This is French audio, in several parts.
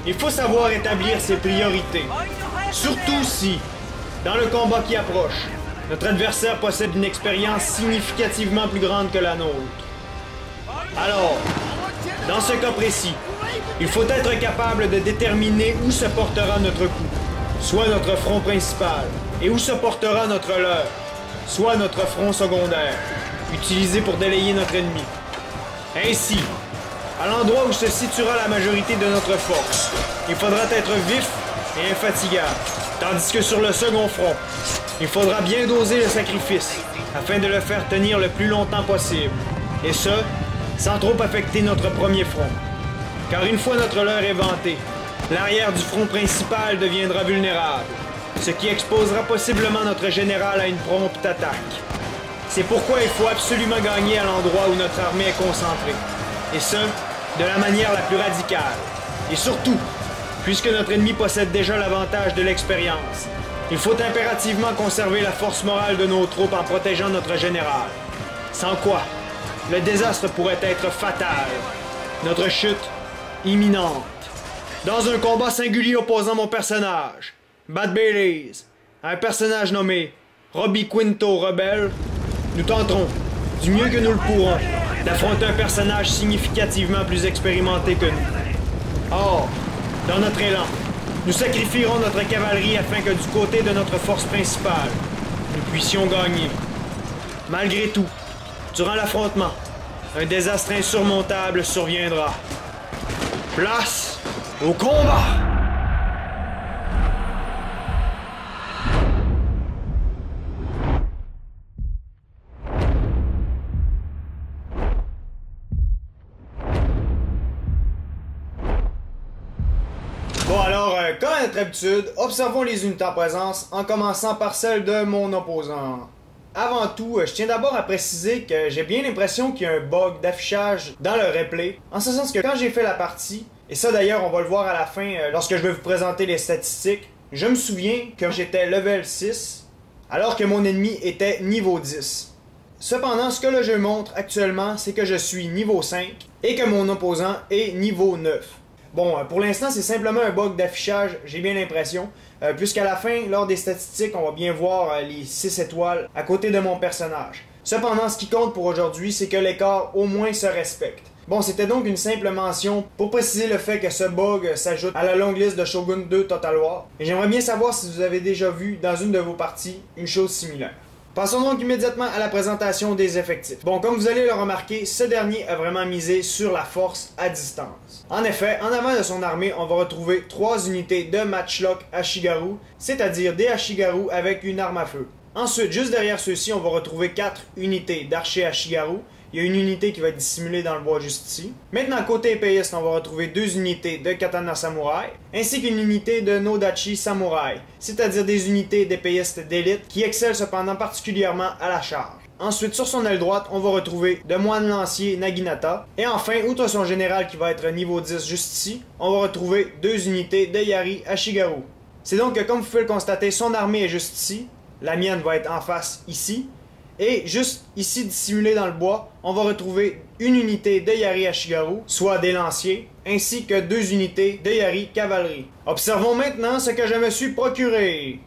il faut savoir établir ses priorités. Surtout si, dans le combat qui approche, notre adversaire possède une expérience significativement plus grande que la nôtre. Alors, dans ce cas précis, il faut être capable de déterminer où se portera notre coup, soit notre front principal, et où se portera notre leurre, soit notre front secondaire, utilisé pour délayer notre ennemi. Ainsi, à l'endroit où se situera la majorité de notre force, il faudra être vif et infatigable, tandis que sur le second front, il faudra bien doser le sacrifice, afin de le faire tenir le plus longtemps possible, et ce, sans trop affecter notre premier front. Car une fois notre leurre éventée, l'arrière du front principal deviendra vulnérable, ce qui exposera possiblement notre général à une prompte attaque. C'est pourquoi il faut absolument gagner à l'endroit où notre armée est concentrée, et ce, de la manière la plus radicale. Et surtout, puisque notre ennemi possède déjà l'avantage de l'expérience, il faut impérativement conserver la force morale de nos troupes en protégeant notre général. Sans quoi, le désastre pourrait être fatal. Notre chute imminente. Dans un combat singulier opposant mon personnage, Bad Baileys, à un personnage nommé Robbie Quinto Rebelle, nous tenterons, du mieux que nous le pourrons, d'affronter un personnage significativement plus expérimenté que nous. Or, dans notre élan, nous sacrifierons notre cavalerie afin que du côté de notre force principale, nous puissions gagner. Malgré tout, durant l'affrontement, un désastre insurmontable surviendra. Place au combat! Bon alors, comme à notre habitude, observons les unités en présence en commençant par celle de mon opposant. Avant tout, je tiens d'abord à préciser que j'ai bien l'impression qu'il y a un bug d'affichage dans le replay, en ce sens que quand j'ai fait la partie, et ça d'ailleurs on va le voir à la fin lorsque je vais vous présenter les statistiques, je me souviens que j'étais level 6, alors que mon ennemi était niveau 10. Cependant, ce que le jeu montre actuellement, c'est que je suis niveau 5 et que mon opposant est niveau 9. Bon, pour l'instant, c'est simplement un bug d'affichage, j'ai bien l'impression, puisqu'à la fin, lors des statistiques, on va bien voir les 6 étoiles à côté de mon personnage. Cependant, ce qui compte pour aujourd'hui, c'est que l'écart au moins se respecte. Bon, c'était donc une simple mention pour préciser le fait que ce bug s'ajoute à la longue liste de Shogun 2 Total War, et j'aimerais bien savoir si vous avez déjà vu dans une de vos parties une chose similaire. Passons donc immédiatement à la présentation des effectifs. Bon, comme vous allez le remarquer, ce dernier a vraiment misé sur la force à distance. En effet, en avant de son armée, on va retrouver 3 unités de Matchlock Ashigaru, c'est-à-dire des Ashigaru avec une arme à feu. Ensuite, juste derrière ceux-ci, on va retrouver 4 unités d'archers Ashigaru. Il y a une unité qui va être dissimulée dans le bois juste ici. Maintenant, côté épéiste, on va retrouver 2 unités de Katana Samurai, ainsi qu'une unité de Nodachi Samurai, c'est-à-dire des unités d'épéistes d'élite qui excellent cependant particulièrement à la charge. Ensuite, sur son aile droite, on va retrouver de moine lancier Naginata. Et enfin, outre son général qui va être niveau 10 juste ici, on va retrouver 2 unités de Yari Ashigaru. C'est donc que, comme vous pouvez le constater, son armée est juste ici, la mienne va être en face ici, et juste ici dissimulé dans le bois, on va retrouver une unité de Yari Ashigaru, soit des lanciers, ainsi que 2 unités de Yari Cavalerie. Observons maintenant ce que je me suis procuré.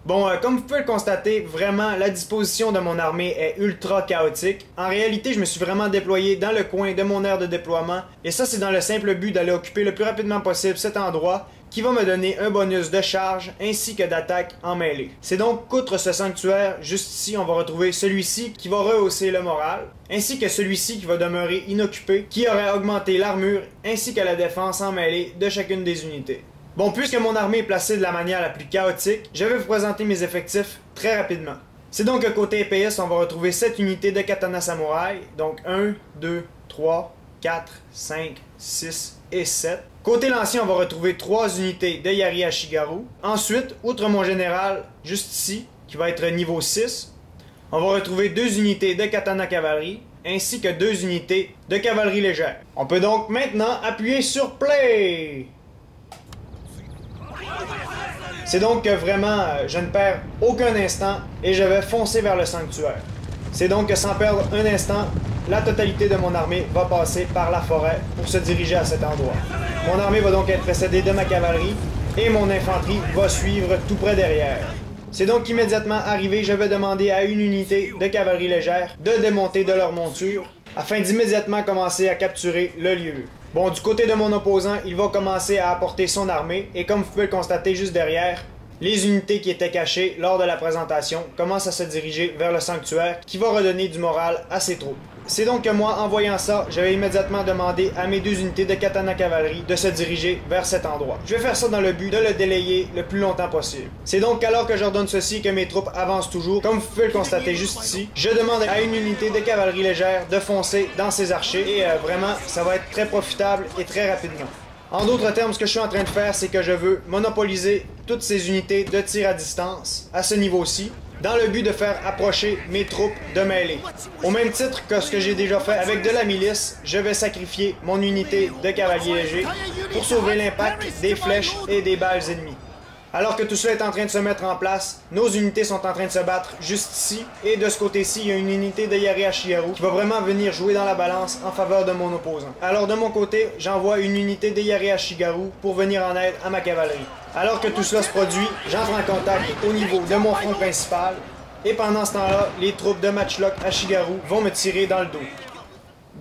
Bon, comme vous pouvez le constater, vraiment, la disposition de mon armée est ultra chaotique. En réalité, je me suis vraiment déployé dans le coin de mon aire de déploiement, et ça c'est dans le simple but d'aller occuper le plus rapidement possible cet endroit, qui va me donner un bonus de charge ainsi que d'attaque en mêlée. C'est donc outre ce sanctuaire, juste ici, on va retrouver celui-ci qui va rehausser le moral, ainsi que celui-ci qui va demeurer inoccupé, qui aurait augmenté l'armure ainsi que la défense en mêlée de chacune des unités. Bon, puisque mon armée est placée de la manière la plus chaotique, je vais vous présenter mes effectifs très rapidement. C'est donc que côté épéiste, on va retrouver 7 unités de Katana Samurai, donc 1, 2, 3, 4, 5, 6 et 7. Côté lancier, on va retrouver 3 unités de Yari Ashigaru. Ensuite, outre mon général, juste ici, qui va être niveau 6, on va retrouver 2 unités de Katana Cavalerie, ainsi que 2 unités de cavalerie légère. On peut donc maintenant appuyer sur Play! C'est donc que vraiment, je ne perds aucun instant et je vais foncer vers le sanctuaire. C'est donc que sans perdre un instant, la totalité de mon armée va passer par la forêt pour se diriger à cet endroit. Mon armée va donc être précédée de ma cavalerie et mon infanterie va suivre tout près derrière. C'est donc immédiatement arrivé, je vais demander à une unité de cavalerie légère de démonter de leur monture afin d'immédiatement commencer à capturer le lieu. Bon, du côté de mon opposant, il va commencer à apporter son armée et comme vous pouvez le constater juste derrière, les unités qui étaient cachées lors de la présentation commencent à se diriger vers le sanctuaire qui va redonner du moral à ses troupes. C'est donc que moi, en voyant ça, je vais immédiatement demander à mes 2 unités de katana cavalerie de se diriger vers cet endroit. Je vais faire ça dans le but de le délayer le plus longtemps possible. C'est donc qu'alors que j'ordonne ceci que mes troupes avancent toujours, comme vous pouvez le constater juste ici, je demande à une unité de cavalerie légère de foncer dans ses archers et vraiment, ça va être très profitable et très rapidement. En d'autres termes, ce que je suis en train de faire, c'est que je veux monopoliser toutes ces unités de tir à distance à ce niveau-ci, dans le but de faire approcher mes troupes de mêlée. Au même titre que ce que j'ai déjà fait avec de la milice, je vais sacrifier mon unité de cavaliers légers pour sauver l'impact des flèches et des balles ennemies. Alors que tout cela est en train de se mettre en place, nos unités sont en train de se battre juste ici, et de ce côté-ci, il y a une unité de Yari Ashigaru qui va vraiment venir jouer dans la balance en faveur de mon opposant. Alors de mon côté, j'envoie une unité de Yari Ashigaru pour venir en aide à ma cavalerie. Alors que tout cela se produit, j'entre en contact au niveau de mon front principal, et pendant ce temps-là, les troupes de Matchlock Ashigaru vont me tirer dans le dos.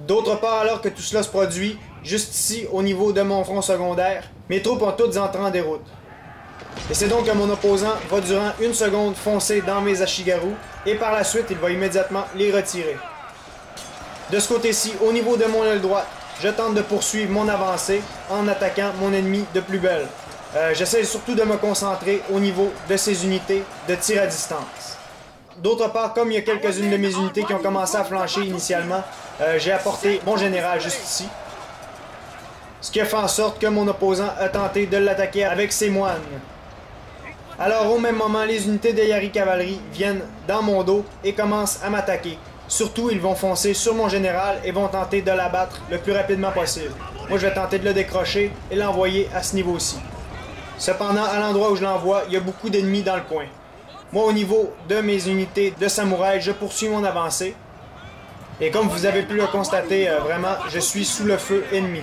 D'autre part, alors que tout cela se produit, juste ici, au niveau de mon front secondaire, mes troupes ont toutes entré en déroute. Et c'est donc que mon opposant va durant 1 seconde foncer dans mes Ashigaru et par la suite il va immédiatement les retirer. De ce côté-ci, au niveau de mon aile droite, je tente de poursuivre mon avancée en attaquant mon ennemi de plus belle. J'essaie surtout de me concentrer au niveau de ces unités de tir à distance. D'autre part, comme il y a quelques-unes de mes unités qui ont commencé à flancher initialement, j'ai apporté mon général juste ici. Ce qui a fait en sorte que mon opposant a tenté de l'attaquer avec ses moines. Alors au même moment, les unités de Yari Cavalerie viennent dans mon dos et commencent à m'attaquer. Surtout, ils vont foncer sur mon général et vont tenter de l'abattre le plus rapidement possible. Moi, je vais tenter de le décrocher et l'envoyer à ce niveau-ci. Cependant, à l'endroit où je l'envoie, il y a beaucoup d'ennemis dans le coin. Moi, au niveau de mes unités de samouraï, je poursuis mon avancée. Et comme vous avez pu le constater, vraiment, je suis sous le feu ennemi.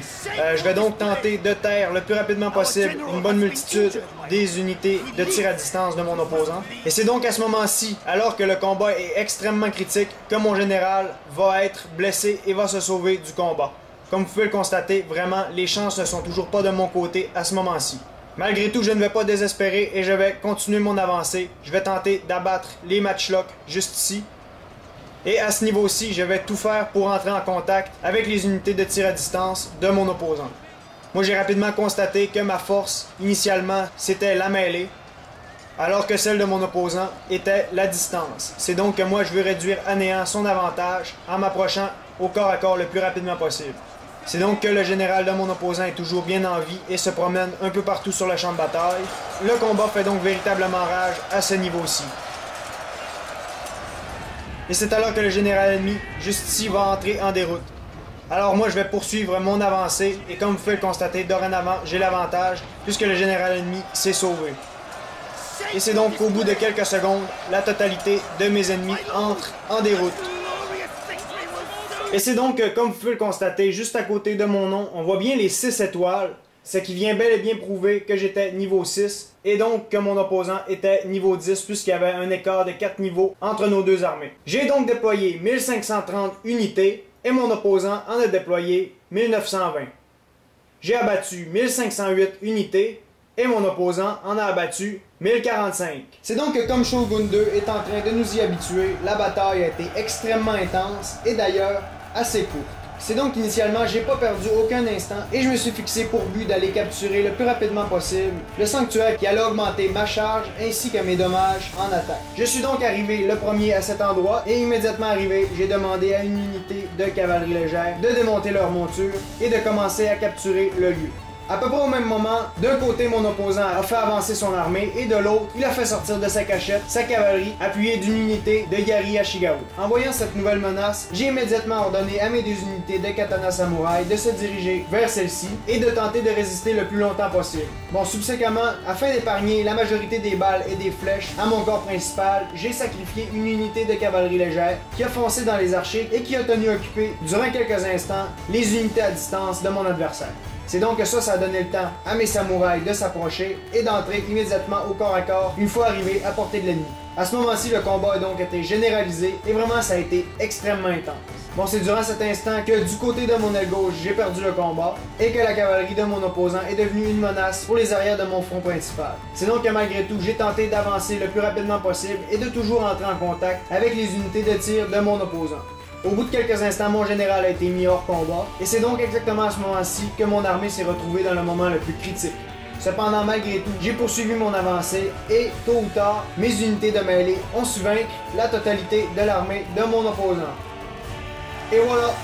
Je vais donc tenter de taire le plus rapidement possible une bonne multitude des unités de tir à distance de mon opposant. Et c'est donc à ce moment-ci, alors que le combat est extrêmement critique, que mon général va être blessé et va se sauver du combat. Comme vous pouvez le constater, vraiment, les chances ne sont toujours pas de mon côté à ce moment-ci. Malgré tout, je ne vais pas désespérer et je vais continuer mon avancée. Je vais tenter d'abattre les Matchlock juste ici. Et à ce niveau-ci, je vais tout faire pour entrer en contact avec les unités de tir à distance de mon opposant. Moi, j'ai rapidement constaté que ma force, initialement, c'était la mêlée, alors que celle de mon opposant était la distance. C'est donc que moi, je veux réduire à néant son avantage en m'approchant au corps à corps le plus rapidement possible. C'est donc que le général de mon opposant est toujours bien en vie et se promène un peu partout sur le champ de bataille. Le combat fait donc véritablement rage à ce niveau-ci. Et c'est alors que le général ennemi, juste ici, va entrer en déroute. Alors moi, je vais poursuivre mon avancée, et comme vous pouvez le constater, dorénavant, j'ai l'avantage, puisque le général ennemi s'est sauvé. Et c'est donc qu'au bout de quelques secondes, la totalité de mes ennemis entre en déroute. Et c'est donc que, comme vous pouvez le constater, juste à côté de mon nom, on voit bien les 6 étoiles, ce qui vient bel et bien prouver que j'étais niveau 6, et donc que mon opposant était niveau 10, puisqu'il y avait un écart de 4 niveaux entre nos deux armées. J'ai donc déployé 1530 unités, et mon opposant en a déployé 1920. J'ai abattu 1508 unités, et mon opposant en a abattu 1045. C'est donc que comme Shogun 2 est en train de nous y habituer, la bataille a été extrêmement intense, et d'ailleurs assez courte. C'est donc qu'initialement, j'ai pas perdu aucun instant et je me suis fixé pour but d'aller capturer le plus rapidement possible le sanctuaire qui allait augmenter ma charge ainsi que mes dommages en attaque. Je suis donc arrivé le premier à cet endroit et immédiatement arrivé, j'ai demandé à une unité de cavalerie légère de démonter leur monture et de commencer à capturer le lieu. À peu près au même moment, d'un côté, mon opposant a fait avancer son armée et de l'autre, il a fait sortir de sa cachette sa cavalerie appuyée d'une unité de Yari Ashigaru. En voyant cette nouvelle menace, j'ai immédiatement ordonné à mes 2 unités de katana samouraï de se diriger vers celle-ci et de tenter de résister le plus longtemps possible. Bon, subséquemment, afin d'épargner la majorité des balles et des flèches à mon corps principal, j'ai sacrifié une unité de cavalerie légère qui a foncé dans les archers et qui a tenu occupé, durant quelques instants, les unités à distance de mon adversaire. C'est donc que ça a donné le temps à mes samouraïs de s'approcher et d'entrer immédiatement au corps à corps une fois arrivés à portée de l'ennemi. À ce moment-ci, le combat a donc été généralisé et vraiment ça a été extrêmement intense. Bon, c'est durant cet instant que du côté de mon aile gauche, j'ai perdu le combat et que la cavalerie de mon opposant est devenue une menace pour les arrières de mon front principal. C'est donc que malgré tout, j'ai tenté d'avancer le plus rapidement possible et de toujours entrer en contact avec les unités de tir de mon opposant. Au bout de quelques instants, mon général a été mis hors combat et c'est donc exactement à ce moment-ci que mon armée s'est retrouvée dans le moment le plus critique. Cependant, malgré tout, j'ai poursuivi mon avancée et, tôt ou tard, mes unités de mêlée ont su vaincre la totalité de l'armée de mon opposant. Et voilà,